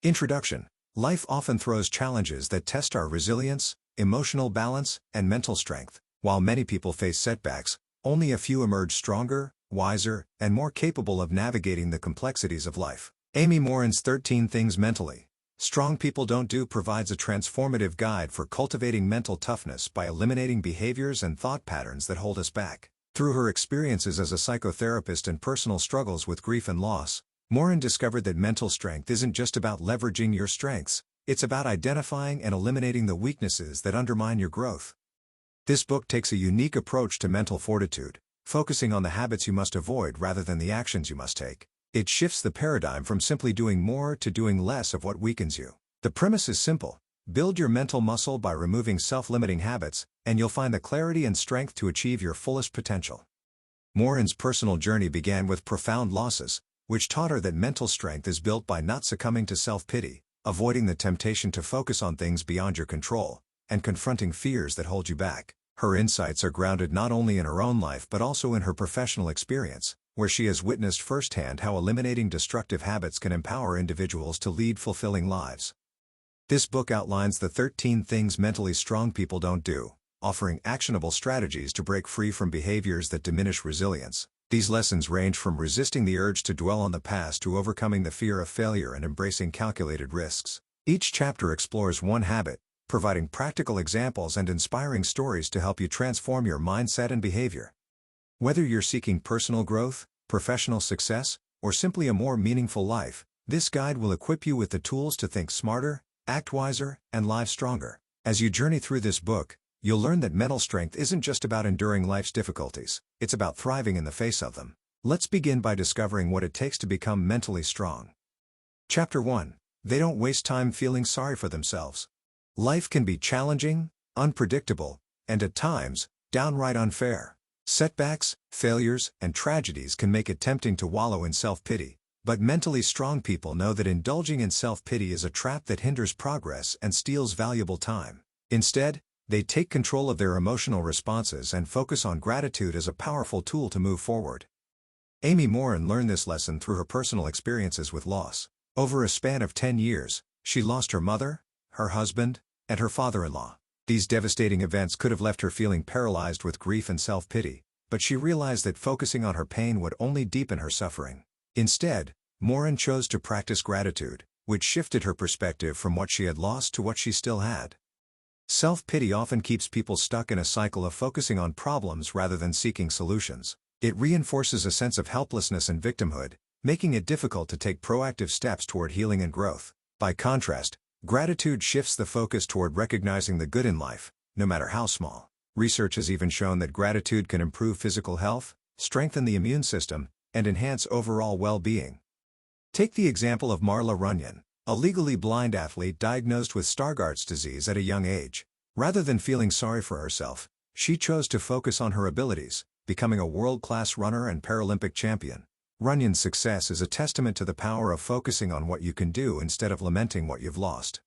Introduction. Life often throws challenges that test our resilience, emotional balance, and mental strength. While many people face setbacks, only a few emerge stronger, wiser, and more capable of navigating the complexities of life. Amy Morin's 13 Things Mentally Strong People Don't Do provides a transformative guide for cultivating mental toughness by eliminating behaviors and thought patterns that hold us back. Through her experiences as a psychotherapist and personal struggles with grief and loss, Morin discovered that mental strength isn't just about leveraging your strengths, it's about identifying and eliminating the weaknesses that undermine your growth. This book takes a unique approach to mental fortitude, focusing on the habits you must avoid rather than the actions you must take. It shifts the paradigm from simply doing more to doing less of what weakens you. The premise is simple: build your mental muscle by removing self-limiting habits, and you'll find the clarity and strength to achieve your fullest potential. Morin's personal journey began with profound losses, which taught her that mental strength is built by not succumbing to self-pity, avoiding the temptation to focus on things beyond your control, and confronting fears that hold you back. Her insights are grounded not only in her own life but also in her professional experience, where she has witnessed firsthand how eliminating destructive habits can empower individuals to lead fulfilling lives. This book outlines the 13 things mentally strong people don't do, offering actionable strategies to break free from behaviors that diminish resilience. These lessons range from resisting the urge to dwell on the past to overcoming the fear of failure and embracing calculated risks. Each chapter explores one habit, providing practical examples and inspiring stories to help you transform your mindset and behavior. Whether you're seeking personal growth, professional success, or simply a more meaningful life, this guide will equip you with the tools to think smarter, act wiser, and live stronger. As you journey through this book, you'll learn that mental strength isn't just about enduring life's difficulties, it's about thriving in the face of them. Let's begin by discovering what it takes to become mentally strong. Chapter 1. They don't waste time feeling sorry for themselves. Life can be challenging, unpredictable, and at times, downright unfair. Setbacks, failures, and tragedies can make it tempting to wallow in self-pity, but mentally strong people know that indulging in self-pity is a trap that hinders progress and steals valuable time. Instead, they take control of their emotional responses and focus on gratitude as a powerful tool to move forward. Amy Morin learned this lesson through her personal experiences with loss. Over a span of 10 years, she lost her mother, her husband, and her father-in-law. These devastating events could have left her feeling paralyzed with grief and self-pity, but she realized that focusing on her pain would only deepen her suffering. Instead, Morin chose to practice gratitude, which shifted her perspective from what she had lost to what she still had. Self-pity often keeps people stuck in a cycle of focusing on problems rather than seeking solutions. It reinforces a sense of helplessness and victimhood, making it difficult to take proactive steps toward healing and growth. By contrast, gratitude shifts the focus toward recognizing the good in life, no matter how small. Research has even shown that gratitude can improve physical health, strengthen the immune system, and enhance overall well-being. Take the example of Marla Runyon, a legally blind athlete diagnosed with Stargardt's disease at a young age. Rather than feeling sorry for herself, she chose to focus on her abilities, becoming a world-class runner and Paralympic champion. Runyon's success is a testament to the power of focusing on what you can do instead of lamenting what you've lost.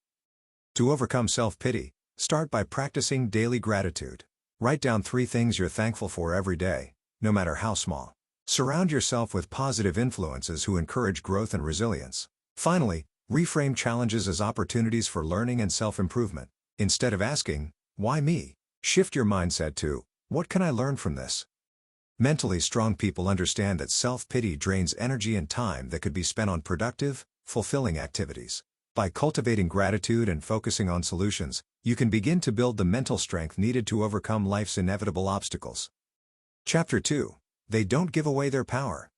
To overcome self-pity, start by practicing daily gratitude. Write down 3 things you're thankful for every day, no matter how small. Surround yourself with positive influences who encourage growth and resilience. Finally, reframe challenges as opportunities for learning and self-improvement. Instead of asking, "Why me?" shift your mindset to, "What can I learn from this?" Mentally strong people understand that self-pity drains energy and time that could be spent on productive, fulfilling activities. By cultivating gratitude and focusing on solutions, you can begin to build the mental strength needed to overcome life's inevitable obstacles. Chapter 2. They don't give away their power.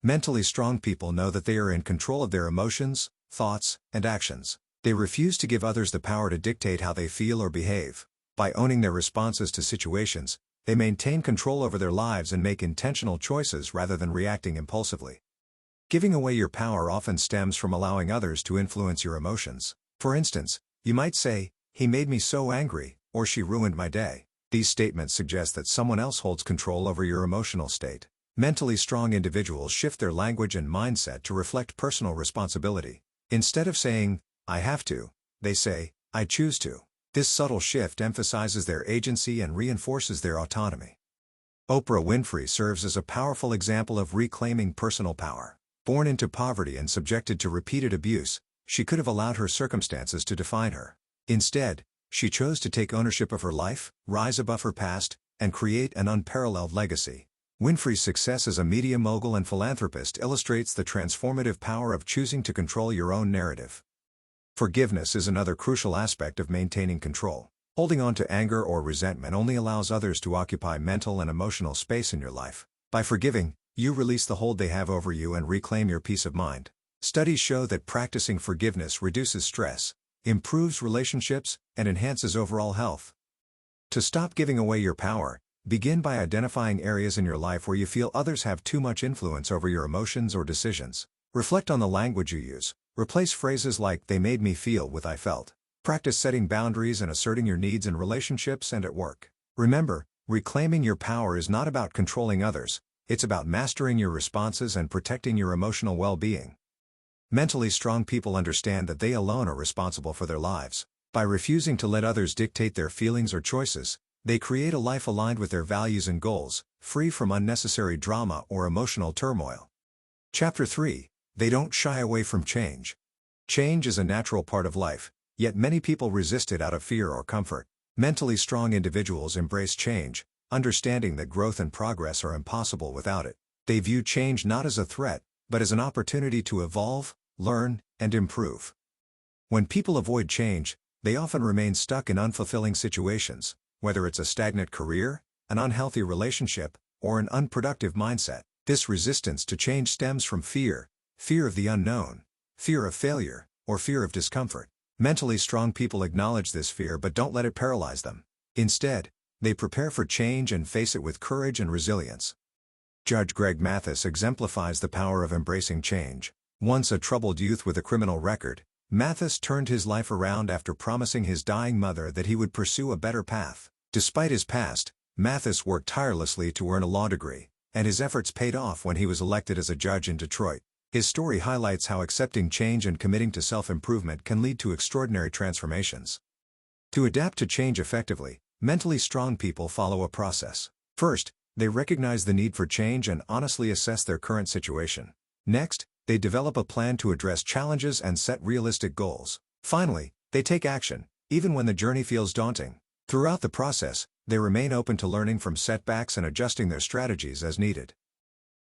Mentally strong people know that they are in control of their emotions, thoughts, and actions. They refuse to give others the power to dictate how they feel or behave. By owning their responses to situations, they maintain control over their lives and make intentional choices rather than reacting impulsively. Giving away your power often stems from allowing others to influence your emotions. For instance, you might say, "He made me so angry," or "She ruined my day." These statements suggest that someone else holds control over your emotional state. Mentally strong individuals shift their language and mindset to reflect personal responsibility. Instead of saying, "I have to," they say, "I choose to." This subtle shift emphasizes their agency and reinforces their autonomy. Oprah Winfrey serves as a powerful example of reclaiming personal power. Born into poverty and subjected to repeated abuse, she could have allowed her circumstances to define her. Instead, she chose to take ownership of her life, rise above her past, and create an unparalleled legacy. Winfrey's success as a media mogul and philanthropist illustrates the transformative power of choosing to control your own narrative. Forgiveness is another crucial aspect of maintaining control. Holding on to anger or resentment only allows others to occupy mental and emotional space in your life. By forgiving, you release the hold they have over you and reclaim your peace of mind. Studies show that practicing forgiveness reduces stress, improves relationships, and enhances overall health. To stop giving away your power, begin by identifying areas in your life where you feel others have too much influence over your emotions or decisions. Reflect on the language you use. Replace phrases like "they made me feel" with "I felt." Practice setting boundaries and asserting your needs in relationships and at work. Remember, reclaiming your power is not about controlling others, it's about mastering your responses and protecting your emotional well-being. Mentally strong people understand that they alone are responsible for their lives. By refusing to let others dictate their feelings or choices, they create a life aligned with their values and goals, free from unnecessary drama or emotional turmoil. Chapter 3. They don't shy away from change. Change is a natural part of life, yet many people resist it out of fear or comfort. Mentally strong individuals embrace change, understanding that growth and progress are impossible without it. They view change not as a threat, but as an opportunity to evolve, learn, and improve. When people avoid change, they often remain stuck in unfulfilling situations, whether it's a stagnant career, an unhealthy relationship, or an unproductive mindset. This resistance to change stems from fear of the unknown, fear of failure, or fear of discomfort. Mentally strong people acknowledge this fear but don't let it paralyze them. Instead, they prepare for change and face it with courage and resilience. Judge Greg Mathis exemplifies the power of embracing change. Once a troubled youth with a criminal record, Mathis turned his life around after promising his dying mother that he would pursue a better path. Despite his past, Mathis worked tirelessly to earn a law degree, and his efforts paid off when he was elected as a judge in Detroit. His story highlights how accepting change and committing to self-improvement can lead to extraordinary transformations. To adapt to change effectively, mentally strong people follow a process. First, they recognize the need for change and honestly assess their current situation. Next, they develop a plan to address challenges and set realistic goals. Finally, they take action, even when the journey feels daunting. Throughout the process, they remain open to learning from setbacks and adjusting their strategies as needed.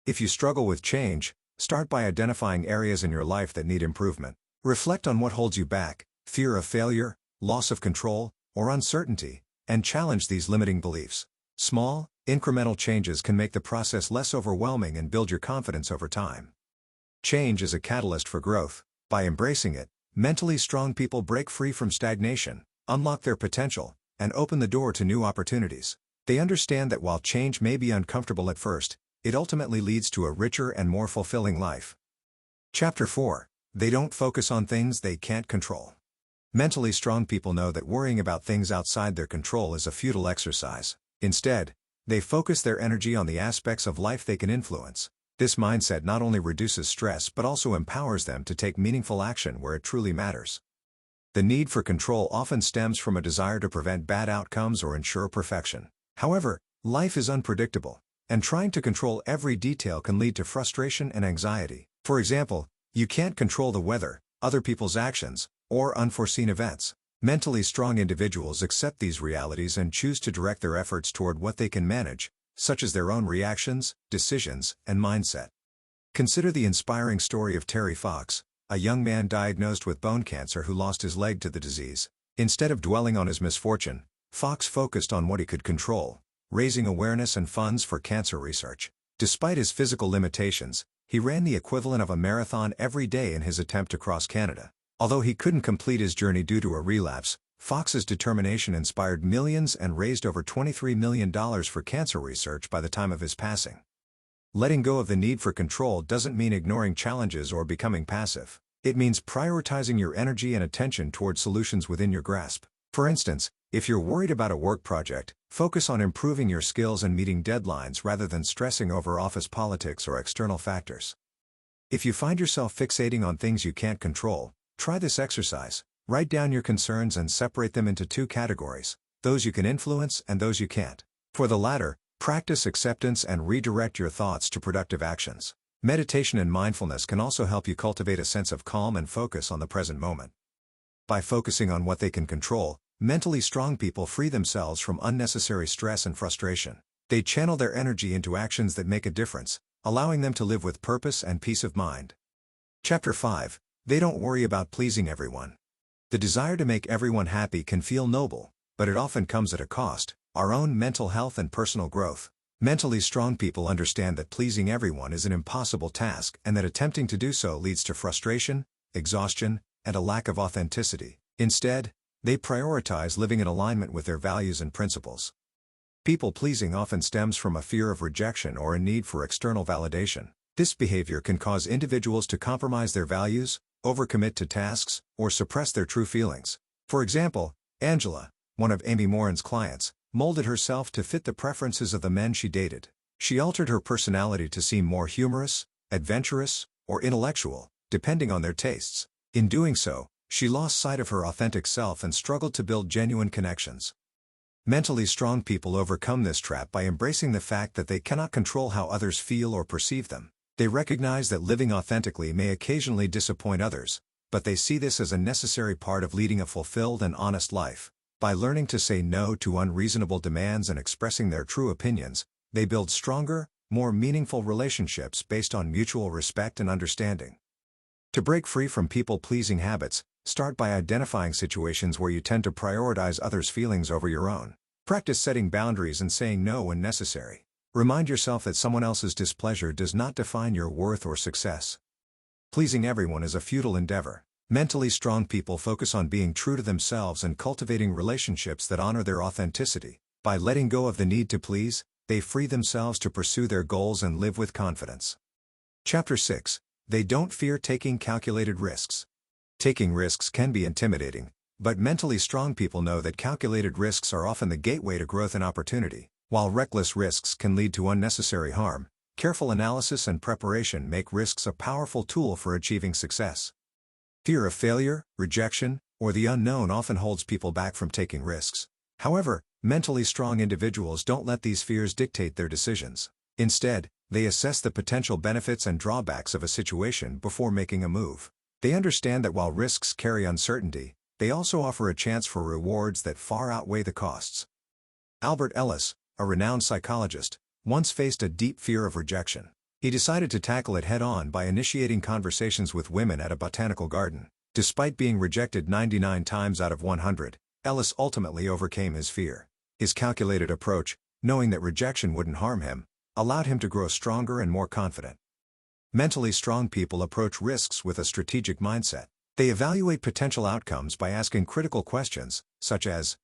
If you struggle with change, start by identifying areas in your life that need improvement. Reflect on what holds you back, fear of failure, loss of control, or uncertainty, and challenge these limiting beliefs. Small, incremental changes can make the process less overwhelming and build your confidence over time. Change is a catalyst for growth. By embracing it, mentally strong people break free from stagnation, unlock their potential, and open the door to new opportunities. They understand that while change may be uncomfortable at first, it ultimately leads to a richer and more fulfilling life. Chapter 4. They don't focus on things they can't control. Mentally strong people know that worrying about things outside their control is a futile exercise. Instead, they focus their energy on the aspects of life they can influence. This mindset not only reduces stress but also empowers them to take meaningful action where it truly matters. The need for control often stems from a desire to prevent bad outcomes or ensure perfection. However, life is unpredictable, and trying to control every detail can lead to frustration and anxiety. For example, you can't control the weather, other people's actions, or unforeseen events. Mentally strong individuals accept these realities and choose to direct their efforts toward what they can manage, such as their own reactions, decisions, and mindset. Consider the inspiring story of Terry Fox, a young man diagnosed with bone cancer who lost his leg to the disease. Instead of dwelling on his misfortune, Fox focused on what he could control, raising awareness and funds for cancer research. Despite his physical limitations, he ran the equivalent of a marathon every day in his attempt to cross Canada. Although he couldn't complete his journey due to a relapse, Fox's determination inspired millions and raised over $23 million for cancer research by the time of his passing. Letting go of the need for control doesn't mean ignoring challenges or becoming passive. It means prioritizing your energy and attention toward solutions within your grasp. For instance, if you're worried about a work project, focus on improving your skills and meeting deadlines rather than stressing over office politics or external factors. If you find yourself fixating on things you can't control, try this exercise. Write down your concerns and separate them into two categories: those you can influence and those you can't. For the latter, practice acceptance and redirect your thoughts to productive actions. Meditation and mindfulness can also help you cultivate a sense of calm and focus on the present moment. By focusing on what they can control, mentally strong people free themselves from unnecessary stress and frustration. They channel their energy into actions that make a difference, allowing them to live with purpose and peace of mind. Chapter 5. They don't worry about pleasing everyone. The desire to make everyone happy can feel noble, but it often comes at a cost: our own mental health and personal growth. Mentally strong people understand that pleasing everyone is an impossible task and that attempting to do so leads to frustration, exhaustion, and a lack of authenticity. Instead, they prioritize living in alignment with their values and principles. People-pleasing often stems from a fear of rejection or a need for external validation. This behavior can cause individuals to compromise their values, overcommit to tasks, or suppress their true feelings. For example, Angela, one of Amy Morin's clients, molded herself to fit the preferences of the men she dated. She altered her personality to seem more humorous, adventurous, or intellectual, depending on their tastes. In doing so, she lost sight of her authentic self and struggled to build genuine connections. Mentally strong people overcome this trap by embracing the fact that they cannot control how others feel or perceive them. They recognize that living authentically may occasionally disappoint others, but they see this as a necessary part of leading a fulfilled and honest life. By learning to say no to unreasonable demands and expressing their true opinions, they build stronger, more meaningful relationships based on mutual respect and understanding. To break free from people-pleasing habits, start by identifying situations where you tend to prioritize others' feelings over your own. Practice setting boundaries and saying no when necessary. Remind yourself that someone else's displeasure does not define your worth or success. Pleasing everyone is a futile endeavor. Mentally strong people focus on being true to themselves and cultivating relationships that honor their authenticity. By letting go of the need to please, they free themselves to pursue their goals and live with confidence. Chapter 6. They don't fear taking calculated risks. Taking risks can be intimidating, but mentally strong people know that calculated risks are often the gateway to growth and opportunity. While reckless risks can lead to unnecessary harm, careful analysis and preparation make risks a powerful tool for achieving success. Fear of failure, rejection, or the unknown often holds people back from taking risks. However, mentally strong individuals don't let these fears dictate their decisions. Instead, they assess the potential benefits and drawbacks of a situation before making a move. They understand that while risks carry uncertainty, they also offer a chance for rewards that far outweigh the costs. Albert Ellis, a renowned psychologist, once faced a deep fear of rejection. He decided to tackle it head-on by initiating conversations with women at a botanical garden. Despite being rejected 99 times out of 100, Ellis ultimately overcame his fear. His calculated approach, knowing that rejection wouldn't harm him, allowed him to grow stronger and more confident. Mentally strong people approach risks with a strategic mindset. They evaluate potential outcomes by asking critical questions, such as,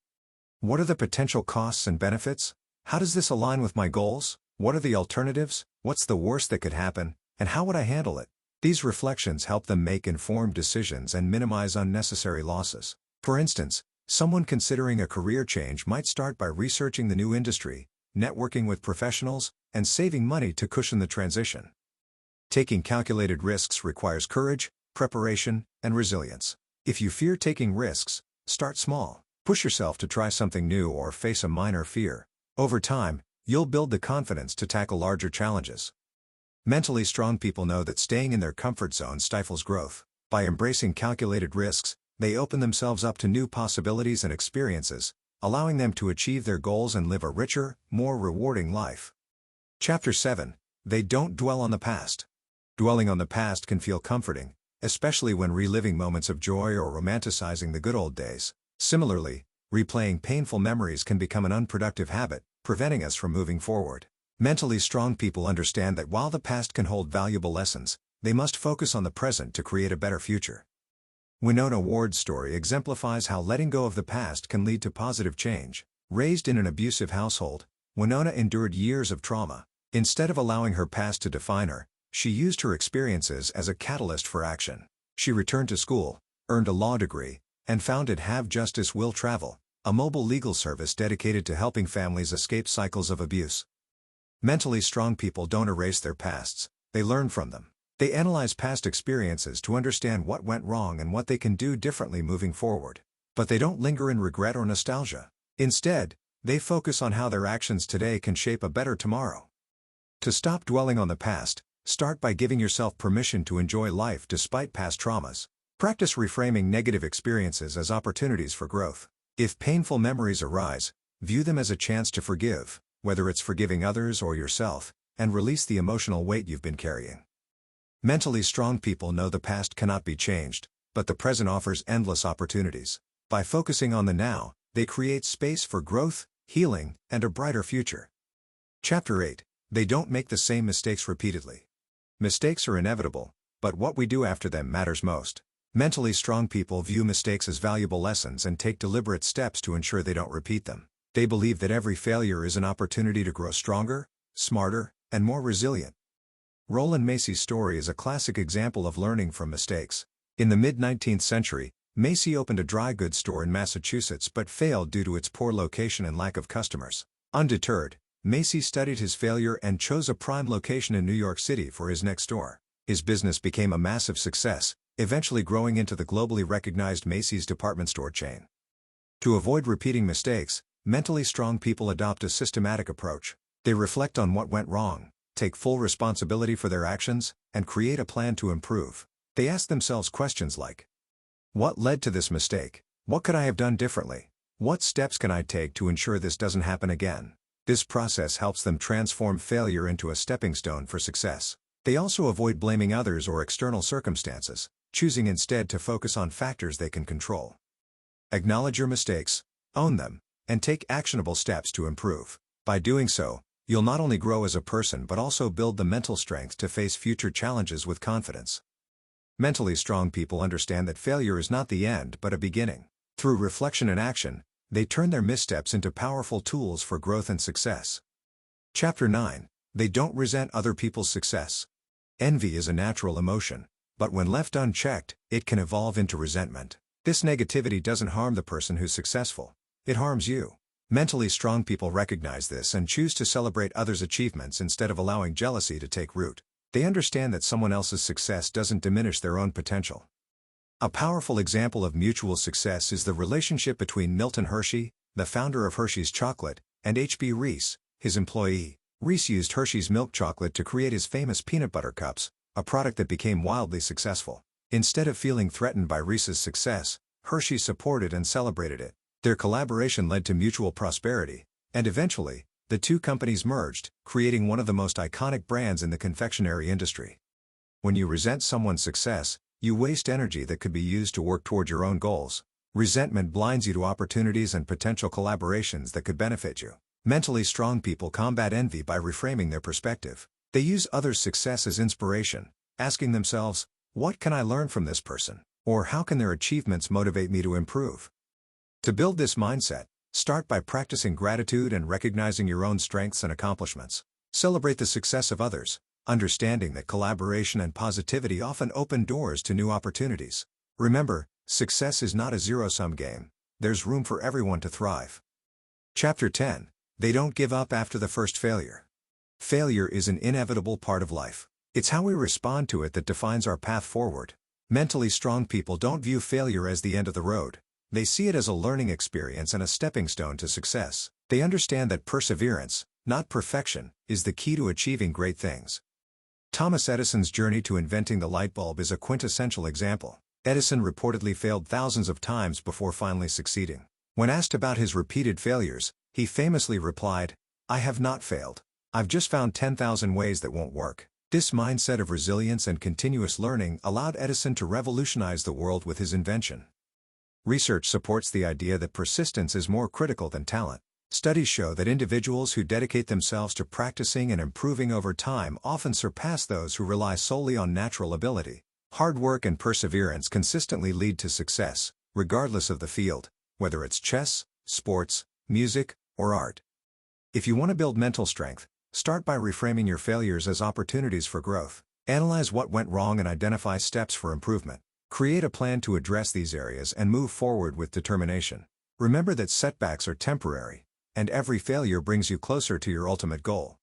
what are the potential costs and benefits? How does this align with my goals? What are the alternatives? What's the worst that could happen? And how would I handle it? These reflections help them make informed decisions and minimize unnecessary losses. For instance, someone considering a career change might start by researching the new industry, networking with professionals, and saving money to cushion the transition. Taking calculated risks requires courage, preparation, and resilience. If you fear taking risks, start small. Push yourself to try something new or face a minor fear. Over time, you'll build the confidence to tackle larger challenges. Mentally strong people know that staying in their comfort zone stifles growth. By embracing calculated risks, they open themselves up to new possibilities and experiences, allowing them to achieve their goals and live a richer, more rewarding life. Chapter 7. They don't dwell on the past. Dwelling on the past can feel comforting, especially when reliving moments of joy or romanticizing the good old days. Similarly, replaying painful memories can become an unproductive habit, preventing us from moving forward. Mentally strong people understand that while the past can hold valuable lessons, they must focus on the present to create a better future. Winona Ward's story exemplifies how letting go of the past can lead to positive change. Raised in an abusive household, Winona endured years of trauma. Instead of allowing her past to define her, she used her experiences as a catalyst for action. She returned to school, earned a law degree, and founded Have Justice Will Travel, a mobile legal service dedicated to helping families escape cycles of abuse. Mentally strong people don't erase their pasts, they learn from them. They analyze past experiences to understand what went wrong and what they can do differently moving forward. But they don't linger in regret or nostalgia. Instead, they focus on how their actions today can shape a better tomorrow. To stop dwelling on the past, Start by giving yourself permission to enjoy life despite past traumas. Practice reframing negative experiences as opportunities for growth. If painful memories arise, view them as a chance to forgive, whether it's forgiving others or yourself, and release the emotional weight you've been carrying. Mentally strong people know the past cannot be changed, but the present offers endless opportunities. By focusing on the now, they create space for growth, healing, and a brighter future. Chapter 8. They don't make the same mistakes repeatedly. Mistakes are inevitable, but what we do after them matters most. Mentally strong people view mistakes as valuable lessons and take deliberate steps to ensure they don't repeat them. They believe that every failure is an opportunity to grow stronger, smarter, and more resilient. Roland Macy's story is a classic example of learning from mistakes. In the mid-19th century, Macy opened a dry goods store in Massachusetts but failed due to its poor location and lack of customers. Undeterred, Macy studied his failure and chose a prime location in New York City for his next store. His business became a massive success, eventually growing into the globally recognized Macy's department store chain. To avoid repeating mistakes, mentally strong people adopt a systematic approach. They reflect on what went wrong, take full responsibility for their actions, and create a plan to improve. They ask themselves questions like, what led to this mistake? What could I have done differently? What steps can I take to ensure this doesn't happen again? This process helps them transform failure into a stepping stone for success. They also avoid blaming others or external circumstances, choosing instead to focus on factors they can control. Acknowledge your mistakes, own them, and take actionable steps to improve. By doing so, you'll not only grow as a person but also build the mental strength to face future challenges with confidence. Mentally strong people understand that failure is not the end but a beginning. Through reflection and action, they turn their missteps into powerful tools for growth and success. Chapter 9. They don't resent other people's success. Envy is a natural emotion, but when left unchecked, it can evolve into resentment. This negativity doesn't harm the person who's successful. It harms you. Mentally strong people recognize this and choose to celebrate others' achievements instead of allowing jealousy to take root. They understand that someone else's success doesn't diminish their own potential. A powerful example of mutual success is the relationship between Milton Hershey, the founder of Hershey's Chocolate, and H.B. Reese, his employee. Reese used Hershey's milk chocolate to create his famous peanut butter cups, a product that became wildly successful. Instead of feeling threatened by Reese's success, Hershey supported and celebrated it. Their collaboration led to mutual prosperity, and eventually, the two companies merged, creating one of the most iconic brands in the confectionery industry. When you resent someone's success, you waste energy that could be used to work toward your own goals. Resentment blinds you to opportunities and potential collaborations that could benefit you. Mentally strong people combat envy by reframing their perspective. They use others' success as inspiration, asking themselves, what can I learn from this person? Or how can their achievements motivate me to improve? To build this mindset, start by practicing gratitude and recognizing your own strengths and accomplishments. Celebrate the success of others, understanding that collaboration and positivity often open doors to new opportunities. Remember, success is not a zero-sum game. There's room for everyone to thrive. Chapter 10. They don't give up after the first failure. Failure is an inevitable part of life. It's how we respond to it that defines our path forward. Mentally strong people don't view failure as the end of the road. They see it as a learning experience and a stepping stone to success. They understand that perseverance, not perfection, is the key to achieving great things. Thomas Edison's journey to inventing the light bulb is a quintessential example. Edison reportedly failed thousands of times before finally succeeding. When asked about his repeated failures, he famously replied, "I have not failed. I've just found 10,000 ways that won't work." This mindset of resilience and continuous learning allowed Edison to revolutionize the world with his invention. Research supports the idea that persistence is more critical than talent. Studies show that individuals who dedicate themselves to practicing and improving over time often surpass those who rely solely on natural ability. Hard work and perseverance consistently lead to success, regardless of the field, whether it's chess, sports, music, or art. If you want to build mental strength, start by reframing your failures as opportunities for growth. Analyze what went wrong and identify steps for improvement. Create a plan to address these areas and move forward with determination. Remember that setbacks are temporary, and every failure brings you closer to your ultimate goal.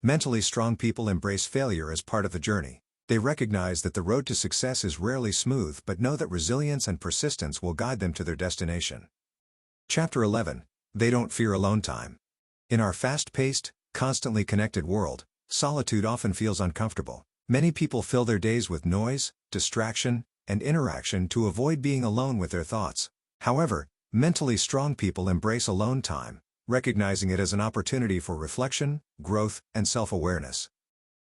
Mentally strong people embrace failure as part of the journey. They recognize that the road to success is rarely smooth but know that resilience and persistence will guide them to their destination. Chapter 11. They don't fear alone time. In our fast-paced, constantly connected world, solitude often feels uncomfortable. Many people fill their days with noise, distraction, and interaction to avoid being alone with their thoughts. However, mentally strong people embrace alone time, recognizing it as an opportunity for reflection, growth, and self-awareness.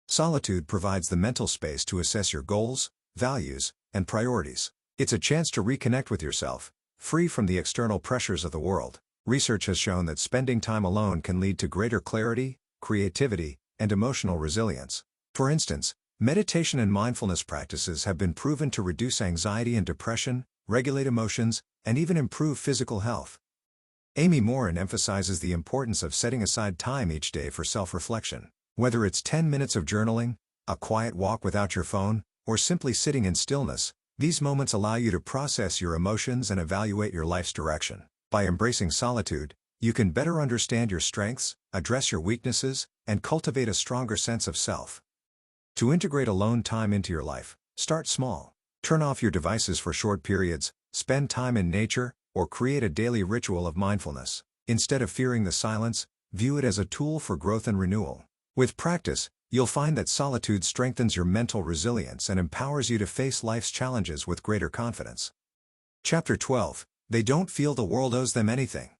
Solitude provides the mental space to assess your goals, values, and priorities. It's a chance to reconnect with yourself, free from the external pressures of the world. Research has shown that spending time alone can lead to greater clarity, creativity, and emotional resilience. For instance, meditation and mindfulness practices have been proven to reduce anxiety and depression, regulate emotions, and even improve physical health. Amy Morin emphasizes the importance of setting aside time each day for self-reflection. Whether it's 10 minutes of journaling, a quiet walk without your phone, or simply sitting in stillness, these moments allow you to process your emotions and evaluate your life's direction. By embracing solitude, you can better understand your strengths, address your weaknesses, and cultivate a stronger sense of self. To integrate alone time into your life, start small. Turn off your devices for short periods, spend time in nature, or create a daily ritual of mindfulness. Instead of fearing the silence, view it as a tool for growth and renewal. With practice, you'll find that solitude strengthens your mental resilience and empowers you to face life's challenges with greater confidence. Chapter 12. They don't feel the world owes them anything.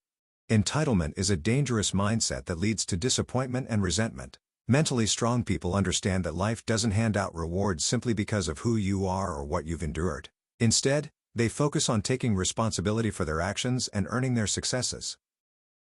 Entitlement is a dangerous mindset that leads to disappointment and resentment. Mentally strong people understand that life doesn't hand out rewards simply because of who you are or what you've endured. Instead, they focus on taking responsibility for their actions and earning their successes.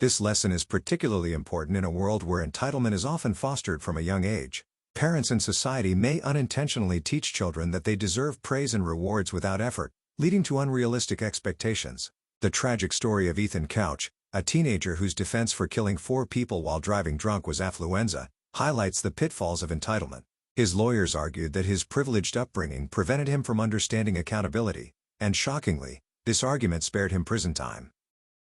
This lesson is particularly important in a world where entitlement is often fostered from a young age. Parents and society may unintentionally teach children that they deserve praise and rewards without effort, leading to unrealistic expectations. The tragic story of Ethan Couch, a teenager whose defense for killing 4 people while driving drunk was affluenza, highlights the pitfalls of entitlement. His lawyers argued that his privileged upbringing prevented him from understanding accountability, and shockingly, this argument spared him prison time.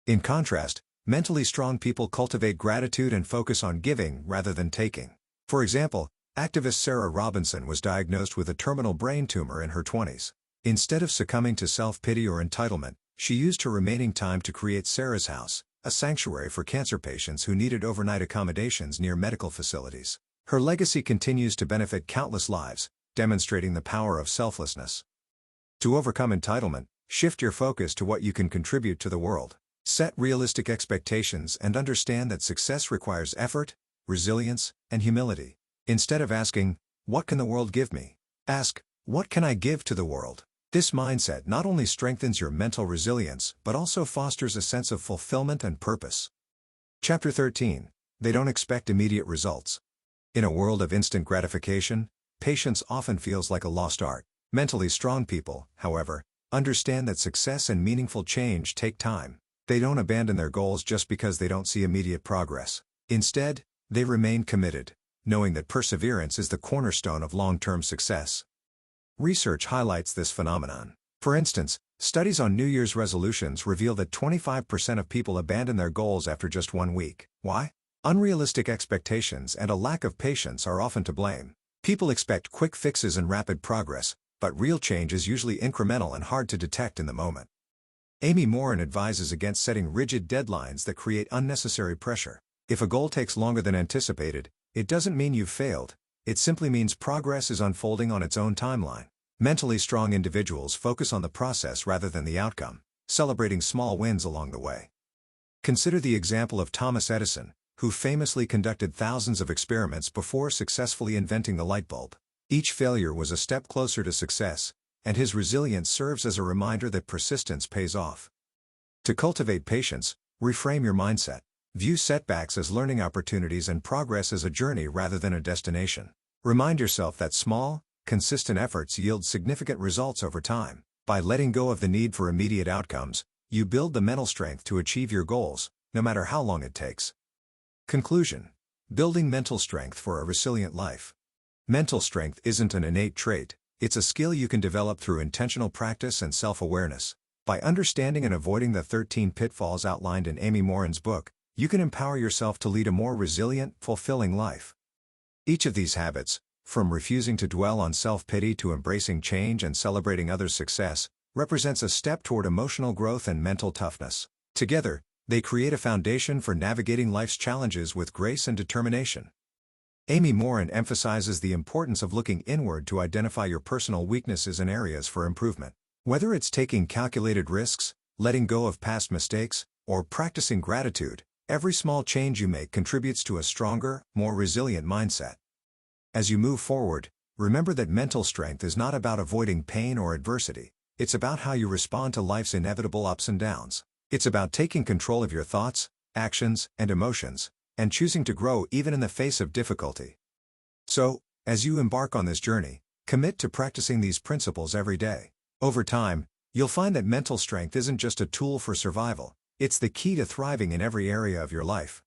In contrast, mentally strong people cultivate gratitude and focus on giving rather than taking. For example, activist Sarah Robinson was diagnosed with a terminal brain tumor in her 20s. Instead of succumbing to self-pity or entitlement, she used her remaining time to create Sarah's House, a sanctuary for cancer patients who needed overnight accommodations near medical facilities. Her legacy continues to benefit countless lives, demonstrating the power of selflessness. To overcome entitlement, shift your focus to what you can contribute to the world. Set realistic expectations and understand that success requires effort, resilience, and humility. Instead of asking, "What can the world give me?" ask, "What can I give to the world?" This mindset not only strengthens your mental resilience but also fosters a sense of fulfillment and purpose. Chapter 13. They don't expect immediate results. In a world of instant gratification, patience often feels like a lost art. Mentally strong people, however, understand that success and meaningful change take time. They don't abandon their goals just because they don't see immediate progress. Instead, they remain committed, knowing that perseverance is the cornerstone of long-term success. Research highlights this phenomenon. For instance, studies on New Year's resolutions reveal that 25% of people abandon their goals after just 1 week. Why? Unrealistic expectations and a lack of patience are often to blame. People expect quick fixes and rapid progress, but real change is usually incremental and hard to detect in the moment. Amy Morin advises against setting rigid deadlines that create unnecessary pressure. If a goal takes longer than anticipated, it doesn't mean you've failed. It simply means progress is unfolding on its own timeline. Mentally strong individuals focus on the process rather than the outcome, celebrating small wins along the way. Consider the example of Thomas Edison, who famously conducted thousands of experiments before successfully inventing the light bulb. Each failure was a step closer to success, and his resilience serves as a reminder that persistence pays off. To cultivate patience, reframe your mindset. View setbacks as learning opportunities and progress as a journey rather than a destination. Remind yourself that small, consistent efforts yield significant results over time. By letting go of the need for immediate outcomes, you build the mental strength to achieve your goals, no matter how long it takes. Conclusion: building mental strength for a resilient life. Mental strength isn't an innate trait, it's a skill you can develop through intentional practice and self-awareness. By understanding and avoiding the 13 pitfalls outlined in Amy Morin's book, you can empower yourself to lead a more resilient, fulfilling life. Each of these habits, from refusing to dwell on self-pity to embracing change and celebrating others' success, represents a step toward emotional growth and mental toughness. Together, they create a foundation for navigating life's challenges with grace and determination. Amy Morin emphasizes the importance of looking inward to identify your personal weaknesses and areas for improvement. Whether it's taking calculated risks, letting go of past mistakes, or practicing gratitude, every small change you make contributes to a stronger, more resilient mindset. As you move forward, remember that mental strength is not about avoiding pain or adversity. It's about how you respond to life's inevitable ups and downs. It's about taking control of your thoughts, actions, and emotions, and choosing to grow even in the face of difficulty. So, as you embark on this journey, commit to practicing these principles every day. Over time, you'll find that mental strength isn't just a tool for survival, it's the key to thriving in every area of your life.